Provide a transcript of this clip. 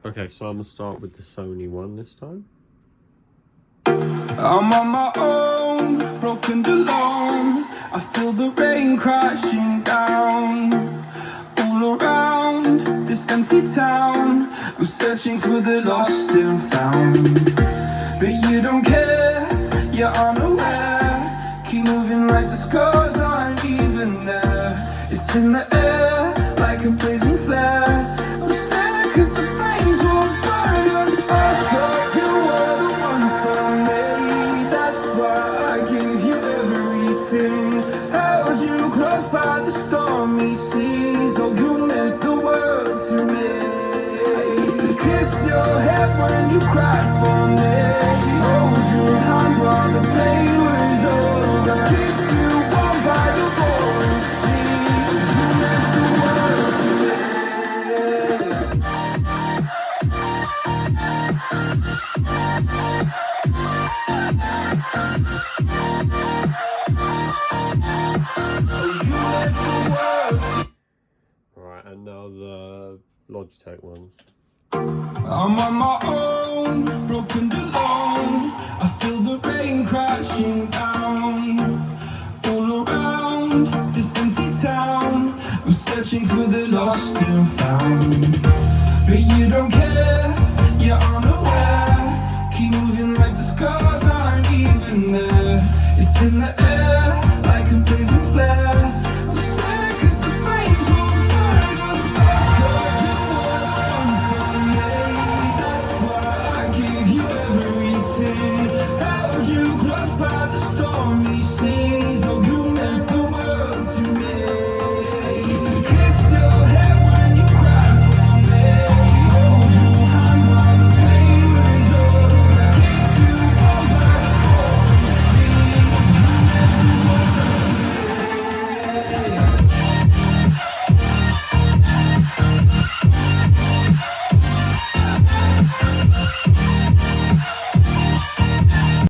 Okay, so I'm gonna start with the Sony one this time. I'm on my own, broken and alone. I feel the rain crashing down all around this empty town. I'm searching for the lost and found, but you don't care, you're unaware. Keep moving like the scars aren't even there. It's in the air like a blazing flare. Don't stand 'cause the flames will burn us. I thought you were the one for me. That's why I gave you everything. Held you close by the stormy seas. Oh, you meant the world to me. I used to kiss your head when you cried for me. Hold your hand while the pain was over. Keep you warm by the roaring sea. You meant the world to me. Right, and now the Logitech ones. I'm on my own, broken and alone. I feel the rain crashing down all around this empty town. I'm searching for the lost and found, but you don't care.